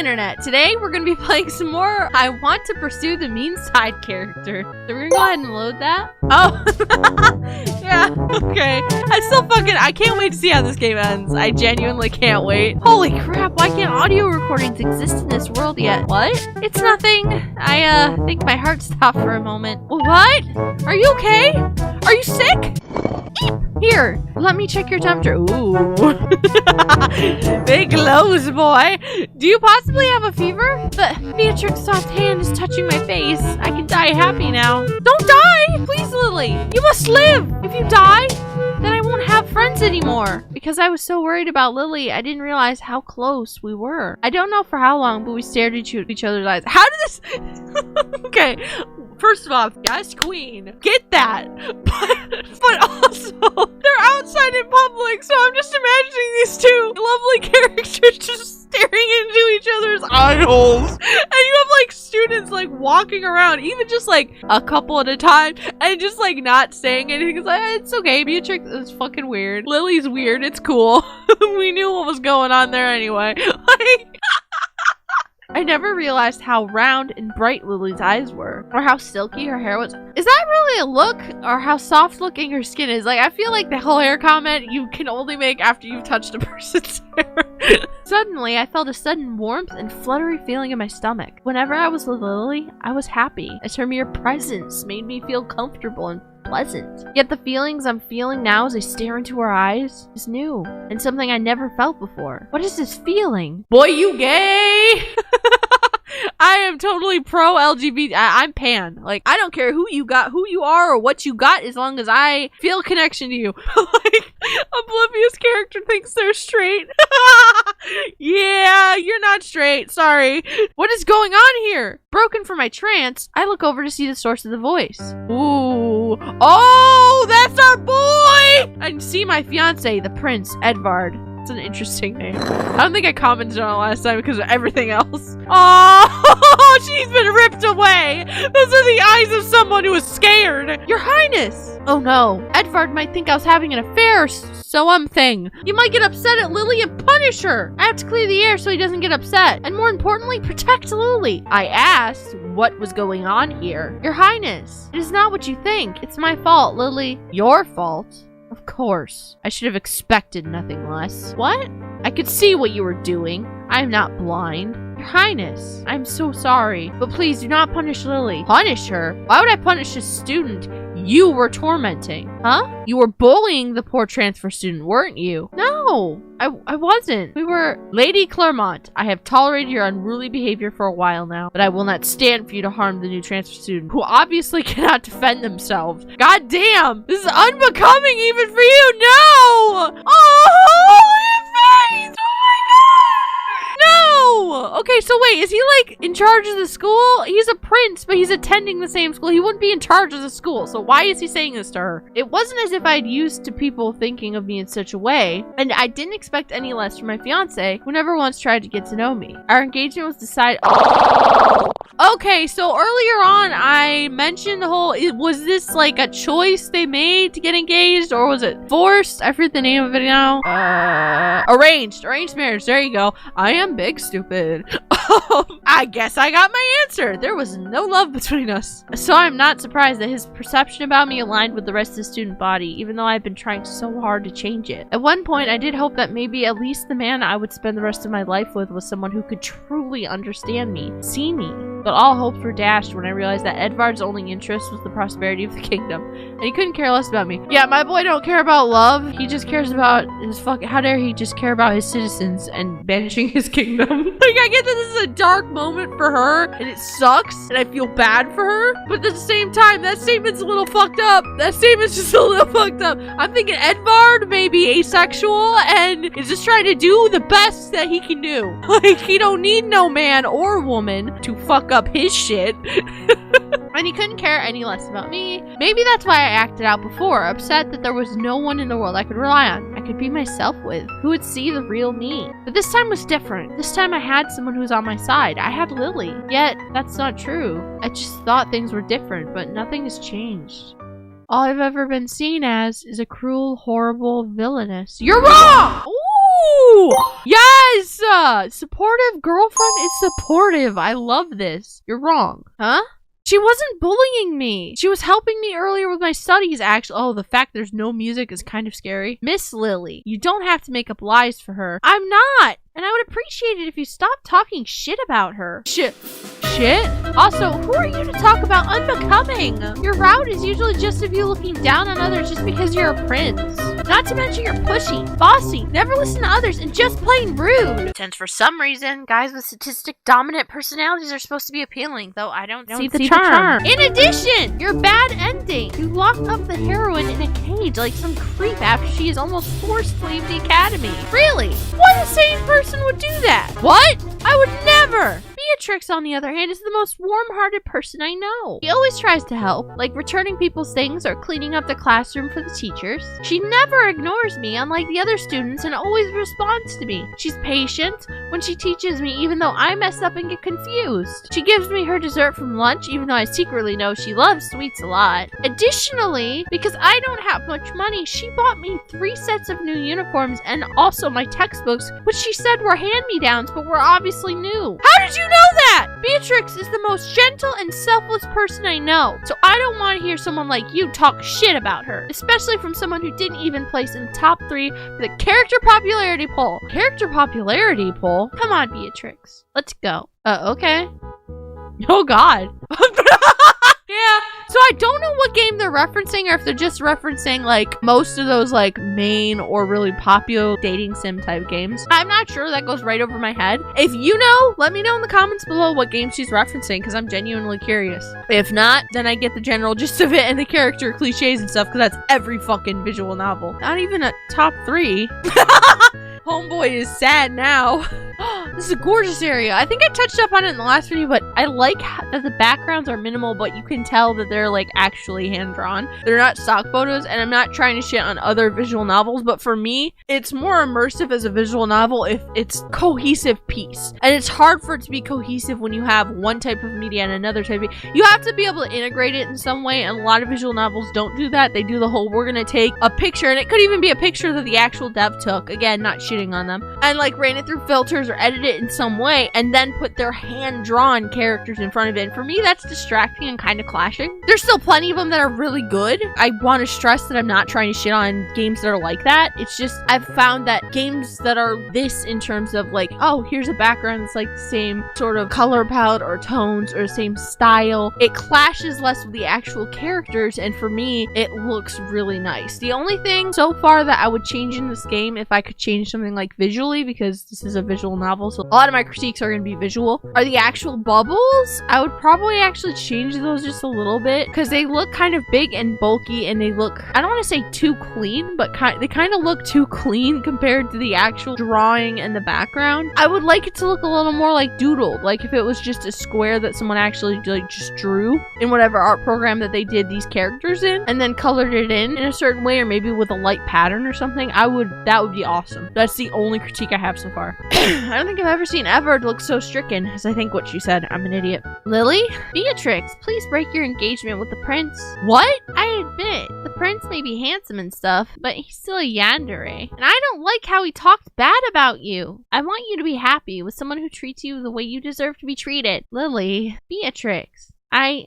internet. Today we're gonna be playing some more I Want to Pursue the Mean Side character. So we're gonna go ahead and load that. Oh, yeah, okay. I can't wait to see how this game ends. I genuinely can't wait. Holy crap, why can't audio recordings exist in this world yet? What? It's nothing. I think my heart stopped for a moment. What? Are you okay? Are you sick? Here, let me check your temperature. Ooh. Big lows, boy. Do you possibly have a fever? But Beatrix's soft hand is touching my face. I can die happy now. Don't die! Please, Lily. You must live. If you die, then I won't have friends anymore. Because I was so worried about Lily, I didn't realize how close we were. I don't know for how long, but we stared at each other's eyes. How did this... Okay. First of all, yes, queen. Get that. But also, they're outside in public, so I'm just imagining these two lovely characters just staring into each other's eye holes. And you have like students like walking around, even just like a couple at a time, and just like not saying anything. It's like, it's okay, Beatrix is fucking weird. Lily's weird, it's cool. We knew what was going on there anyway. Like... I never realized how round and bright Lily's eyes were, or how silky her hair was. Is that really a look, or how soft looking her skin is? Like, I feel like the whole hair comment you can only make after you've touched a person's hair. Suddenly, I felt a sudden warmth and fluttery feeling in my stomach. Whenever I was with Lily, I was happy, as her mere presence made me feel comfortable and pleasant. Yet the feelings I'm feeling now as I stare into her eyes is new, and something I never felt before. What is this feeling? Boy, you gay! I am totally pro LGBT. I'm pan. Like, I don't care who you are or what you got, as long as I feel a connection to you. Like, Oblivious character thinks they're straight. Yeah, you're not straight. Sorry. What is going on here? Broken from my trance, I look over to see the source of the voice. Ooh. Oh, that's our boy! I see my fiance, the prince, Edvard. It's an interesting name. I don't think I commented on it last time because of everything else. Oh, she's been ripped away. Those are the eyes of someone who is scared. Your Highness. Oh no, Edvard might think I was having an affair, thing. You might get upset at Lily and punish her. I have to clear the air so he doesn't get upset. And more importantly, protect Lily. I asked what was going on here. Your Highness, it is not what you think. It's my fault, Lily. Your fault? Of course. I should have expected nothing less. What? I could see what you were doing. I am not blind. Your Highness, I'm so sorry. But please do not punish Lily. Punish her? Why would I punish a student you were tormenting? Huh? You were bullying the poor transfer student, weren't you? No, I wasn't. We were... Lady Claremont, I have tolerated your unruly behavior for a while now, but I will not stand for you to harm the new transfer student, who obviously cannot defend themselves. God damn! This is unbecoming even for you! No! Oh, holy face! No! Okay, so wait, is he like in charge of the school? He's a prince, but he's attending the same school. He wouldn't be in charge of the school, so why is he saying this to her? It wasn't as if I'd used to people thinking of me in such a way, and I didn't expect any less from my fiance, who never once tried to get to know me. Our engagement was decided... Okay, so earlier on, I mentioned the whole... Was this like a choice they made to get engaged, or was it forced? I forget the name of it now. Arranged marriage. There you go. I am big stupid. I guess I got my answer. There was no love between us. So I'm not surprised that his perception about me aligned with the rest of the student body, even though I've been trying so hard to change it. At one point, I did hope that maybe at least the man I would spend the rest of my life with was someone who could truly understand me, see me. But all hopes were dashed when I realized that Edvard's only interest was the prosperity of the kingdom, and he couldn't care less about me. Yeah, my boy don't care about love. He just cares about his how dare he just care about his citizens and banishing his kingdom. Like, I get that this is a dark moment for her, and it sucks, and I feel bad for her, but at the same time, that statement's a little fucked up. That statement's just a little fucked up. I'm thinking Edvard may be asexual and is just trying to do the best that he can do. Like, he don't need no man or woman to fuck up his shit. And he couldn't care any less about me. Maybe that's why I acted out before, upset that there was no one in the world I could rely on, I could be myself with, who would see the real me. But this time was different. This time I had someone who was on my side. I had Lily. Yet, that's not true. I just thought things were different, but nothing has changed. All I've ever been seen as is a cruel, horrible villainess. You're wrong! Ooh! Ooh! Yes! Supportive girlfriend is supportive. I love this. You're wrong. Huh? She wasn't bullying me. She was helping me earlier with my studies, actually. Oh, the fact there's no music is kind of scary. Miss Lily, you don't have to make up lies for her. I'm not! And I would appreciate it if you stopped talking shit about her. Shit? Also, who are you to talk about unbecoming? Your route is usually just of you looking down on others just because you're a prince. Not to mention you're pushy, bossy, never listen to others, and just plain rude. Since for some reason, guys with statistic-dominant personalities are supposed to be appealing, though I don't see the charm. In addition, your bad ending. You locked up the heroine in a cage like some creep after she is almost forced to leave the academy. Really? What sane person would do that? What? I would never! Beatrix, on the other hand, is the most warm-hearted person I know. She always tries to help, like returning people's things or cleaning up the classroom for the teachers. She never ignores me, unlike the other students, and always responds to me. She's patient when she teaches me, even though I mess up and get confused. She gives me her dessert from lunch, even though I secretly know she loves sweets a lot. Additionally, because I don't have much money, she bought me 3 sets of new uniforms and also my textbooks, which she said were hand-me-downs, but were obviously new. How did you know that? Beatrix is the most gentle and selfless person I know, so I don't want to hear someone like you talk shit about her, especially from someone who didn't even place in the top 3 for the character popularity poll. Character popularity poll? Come on, Beatrix. Let's go. Okay. Oh, God. Yeah, so I don't know what game they're referencing or if they're just referencing like most of those like main or really popular dating sim type games. I'm not sure, that goes right over my head. If you know, let me know in the comments below what game she's referencing because I'm genuinely curious. If not, then I get the general gist of it and the character cliches and stuff because that's every fucking visual novel. Not even a top 3. Homeboy is sad now. This is a gorgeous area. I think I touched up on it in the last video, but I like that the backgrounds are minimal, but you can tell that they're like actually hand-drawn. They're not stock photos, and I'm not trying to shit on other visual novels, but for me, it's more immersive as a visual novel if it's cohesive piece. And it's hard for it to be cohesive when you have one type of media and another type of media. You have to be able to integrate it in some way, and a lot of visual novels don't do that. They do the whole, we're gonna take a picture, and it could even be a picture that the actual dev took. Again, not shitting on them. And like ran it through filters or edited it in some way and then put their hand-drawn characters in front of it. And for me, that's distracting and kind of clashing. There's still plenty of them that are really good. I want to stress that I'm not trying to shit on games that are like that. It's just I've found that games that are this in terms of like, oh, here's a background that's like the same sort of color palette or tones or the same style. It clashes less with the actual characters, and for me, it looks really nice. The only thing so far that I would change in this game, if I could change something like visually, because this is a visual novel, so a lot of my critiques are going to be visual, are the actual bubbles. I would probably actually change those just a little bit because they look kind of big and bulky, and they look, I don't want to say too clean, but they kind of look too clean compared to the actual drawing and the background. I would like it to look a little more like doodled, like if it was just a square that someone actually like just drew in whatever art program that they did these characters in and then colored it in a certain way, or maybe with a light pattern or something. That would be awesome. That's the only critique I have so far. I don't think I've ever seen Ever look so stricken as I think what she said. I'm an idiot. Lily? Beatrix, please break your engagement with the prince. What? I admit, the prince may be handsome and stuff, but he's still a yandere. And I don't like how he talked bad about you. I want you to be happy with someone who treats you the way you deserve to be treated. Lily. Beatrix. I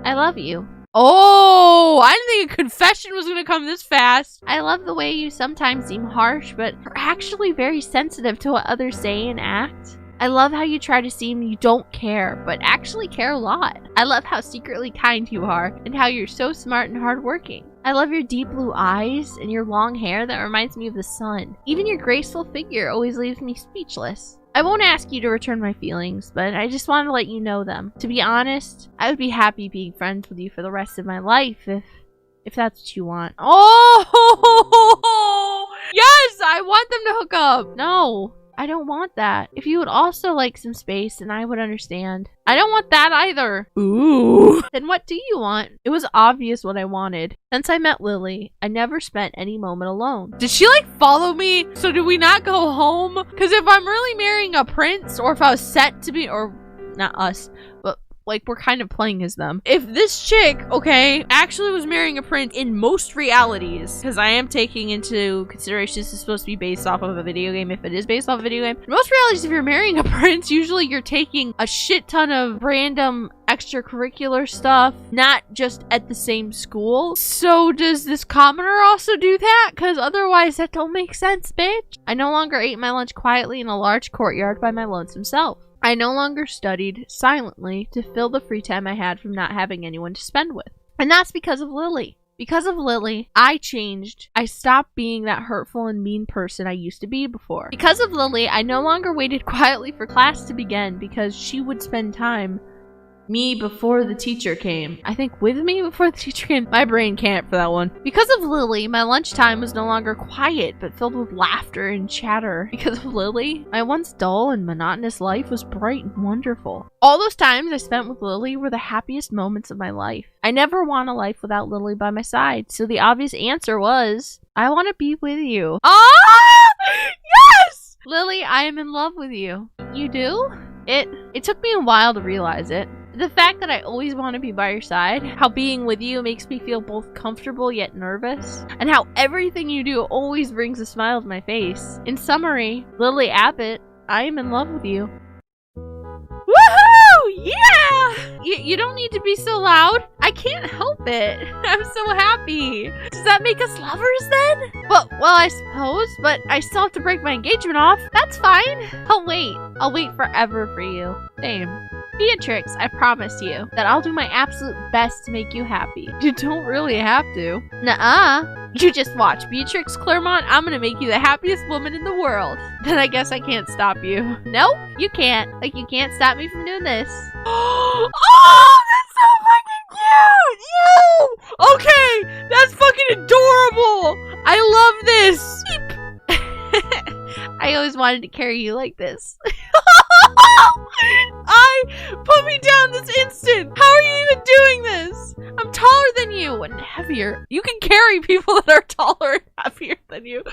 love you. Oh, I didn't think a confession was gonna come this fast. I love the way you sometimes seem harsh, but are actually very sensitive to what others say and act. I love how you try to seem you don't care, but actually care a lot. I love how secretly kind you are, and how you're so smart and hardworking. I love your deep blue eyes and your long hair that reminds me of the sun. Even your graceful figure always leaves me speechless. I won't ask you to return my feelings, but I just want to let you know them. To be honest, I would be happy being friends with you for the rest of my life if that's what you want. Oh, yes, I want them to hook up. No, I don't want that. If you would also like some space, then I would understand. I don't want that either. Ooh. Then what do you want? It was obvious what I wanted. Since I met Lily, I never spent any moment alone. Did she like follow me? So do we not go home? Because if I'm really marrying a prince, or if I was set to be, or not us, but like we're kind of playing as them. If this chick, okay, actually was marrying a prince in most realities, because I am taking into consideration this is supposed to be based off of a video game, if it is based off a video game. In most realities, if you're marrying a prince, usually you're taking a shit ton of random extracurricular stuff, not just at the same school. So does this commoner also do that? Because otherwise that don't make sense, bitch. I no longer ate my lunch quietly in a large courtyard by my lonesome self. I no longer studied silently to fill the free time I had from not having anyone to spend with. And that's because of Lily. Because of Lily, I changed. I stopped being that hurtful and mean person I used to be before. Because of Lily, I no longer waited quietly for class to begin because she would spend time me before the teacher came. I think with me before the teacher came. My brain can't for that one. Because of Lily, my lunchtime was no longer quiet, but filled with laughter and chatter. Because of Lily, my once dull and monotonous life was bright and wonderful. All those times I spent with Lily were the happiest moments of my life. I never want a life without Lily by my side, so the obvious answer was, I want to be with you. Ah! Yes! Lily, I am in love with you. You do? It took me a while to realize it. The fact that I always want to be by your side, how being with you makes me feel both comfortable yet nervous, and how everything you do always brings a smile to my face. In summary, Lily Abbott, I am in love with you. Woohoo! Yeah! You don't need to be so loud. I can't help it. I'm so happy. Does that make us lovers then? Well, I suppose, but I still have to break my engagement off. That's fine. I'll wait forever for you. Same. Beatrix, I promise you that I'll do my absolute best to make you happy. You don't really have to. Nuh-uh. You just watch. Beatrix Claremont, I'm gonna make you the happiest woman in the world. Then I guess I can't stop you. Nope, you can't. Like, you can't stop me from doing this. Oh, that's so fucking cute! You! Okay, that's fucking adorable! I love this! I always wanted to carry you like this. Put me down this instant. How are you even doing this? I'm taller than you and heavier. You can carry people that are taller and heavier than you.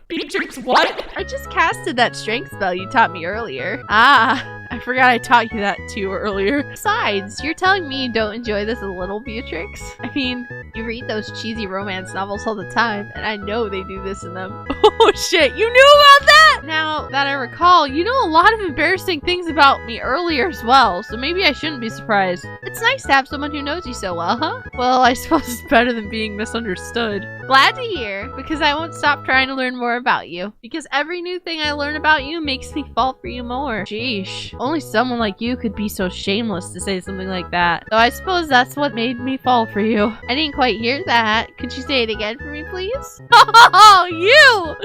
Beatrix, what? I just casted that strength spell you taught me earlier. Ah, I forgot I taught you that too earlier. Besides, you're telling me you don't enjoy this a little, Beatrix? I mean, you read those cheesy romance novels all the time, and I know they do this in them. Oh shit, you knew about that? Now that I recall, you know a lot of embarrassing things about me earlier as well, so maybe I shouldn't be surprised. It's nice to have someone who knows you so well, huh? Well, I suppose it's better than being misunderstood. Glad to hear, because I won't stop trying to learn more about you. Because every new thing I learn about you makes me fall for you more. Sheesh. Only someone like you could be so shameless to say something like that. So I suppose that's what made me fall for you. I didn't quite hear that. Could you say it again for me, please? Oh, you!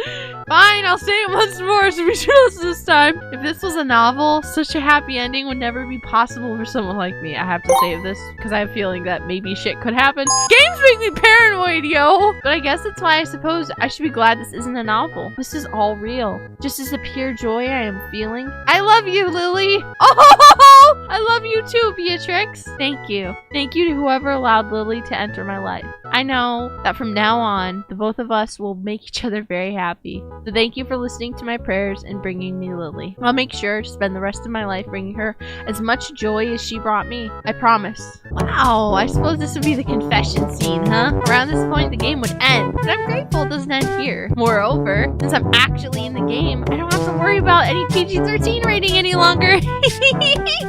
Fine, I'll say it once more, so be sure to listen this time. If this was a novel, such a happy ending would never be possible for someone like me. I have to save this, because I have a feeling that maybe shit could happen. Games make me paranoid, yo! But I guess that's why I suppose I should be glad this isn't a novel. This is all real. Just as the pure joy I am feeling. I love you, Lily! Oh! I love you too, Beatrix! Thank you. Thank you to whoever allowed Lily to enter my life. I know that from now on, the both of us will make each other very happy. So thank you for listening to my prayers and bringing me Lily. I'll make sure to spend the rest of my life bringing her as much joy as she brought me. I promise. Wow, I suppose this would be the confession scene, huh? Around this point, the game would end, but I'm grateful it doesn't end here. Moreover, since I'm actually in the game, I don't have to worry about any PG-13 rating any longer.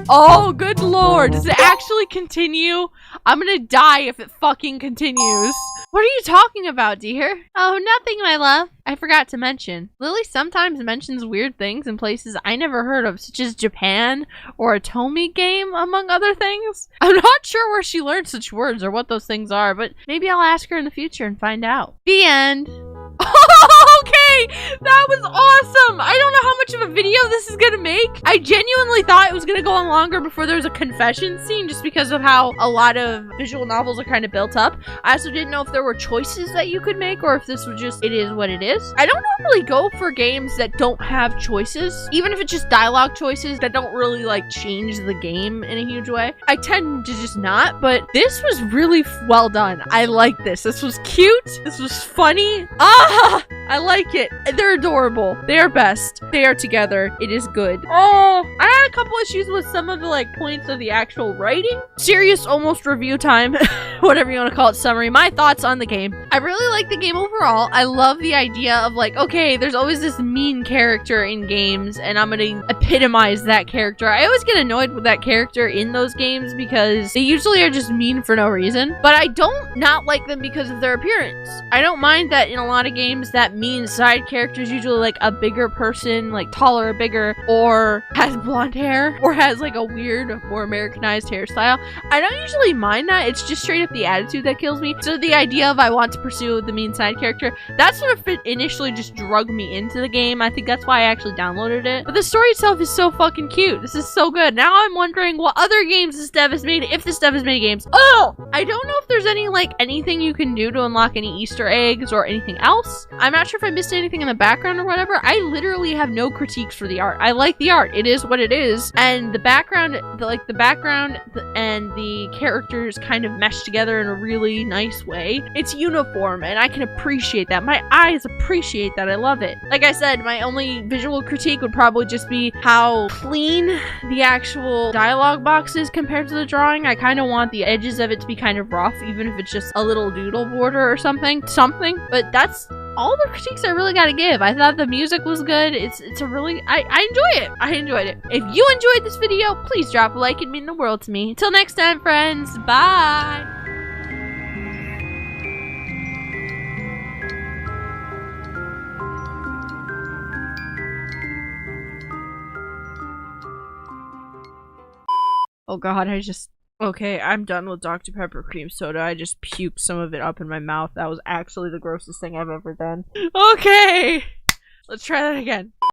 Oh, good lord. Does it actually continue? I'm gonna die if it fucking continues. What are you talking about, dear? Oh, nothing, my love. I forgot to mention. Lily sometimes mentions weird things in places I never heard of, such as Japan or a Tomy game, among other things. I'm not sure where she learned such words or what those things are, but maybe I'll ask her in the future and find out. The end. Okay, that was awesome. I don't know how much of a video this is gonna make. I genuinely thought it was gonna go on longer before there was a confession scene, just because of how a lot of visual novels are kind of built up. I also didn't know if there were choices that you could make, or if this was just, it is what it is. I don't normally go for games that don't have choices, even if it's just dialogue choices that don't really like change the game in a huge way. I tend to just not, but this was really well done. I like this. This was cute. This was funny. Ah! I like it. They're adorable. They are best. They are together. It is good. Oh, I had a couple issues with some of the like points of the actual writing. Serious almost review time. Whatever you want to call it, summary. My thoughts on the game. I really like the game overall. I love the idea of like, okay, there's always this mean character in games and I'm gonna epitomize that character. I always get annoyed with that character in those games because they usually are just mean for no reason. But I don't not like them because of their appearance. I don't mind that in a lot of games that mean side character is usually like a bigger person, like taller or bigger, or has blonde hair, or has like a weird, more Americanized hairstyle. I don't usually mind that. It's just straight up the attitude that kills me. So the idea of I want to pursue the mean side character, that sort of initially just drug me into the game. I think that's why I actually downloaded it. But the story itself is so fucking cute. This is so good. Now I'm wondering what other games this dev has made, if this dev has made games. Oh! I don't know if there's any, like, anything you can do to unlock any Easter eggs or anything else. I'm not sure if I missed anything in the background or whatever. I literally have no critiques for the art. I like the art. It is what it is. And the background, and the characters kind of mesh together in a really nice way. It's uniform, and I can appreciate that. My eyes appreciate that. I love it. Like I said, my only visual critique would probably just be how clean the actual dialogue box is compared to the drawing. I kind of want the edges of it to be kind of rough, even if it's just a little doodle border or something. But that's all the critiques I really gotta give. I thought the music was good. It's a really, I enjoy it. I enjoyed it. If you enjoyed this video, please drop a like. It'd mean the world to me. Until next time, friends. Bye. Oh god, okay, I'm done with Dr. Pepper cream soda. I just puked some of it up in my mouth. That was actually the grossest thing I've ever done. Okay, let's try that again.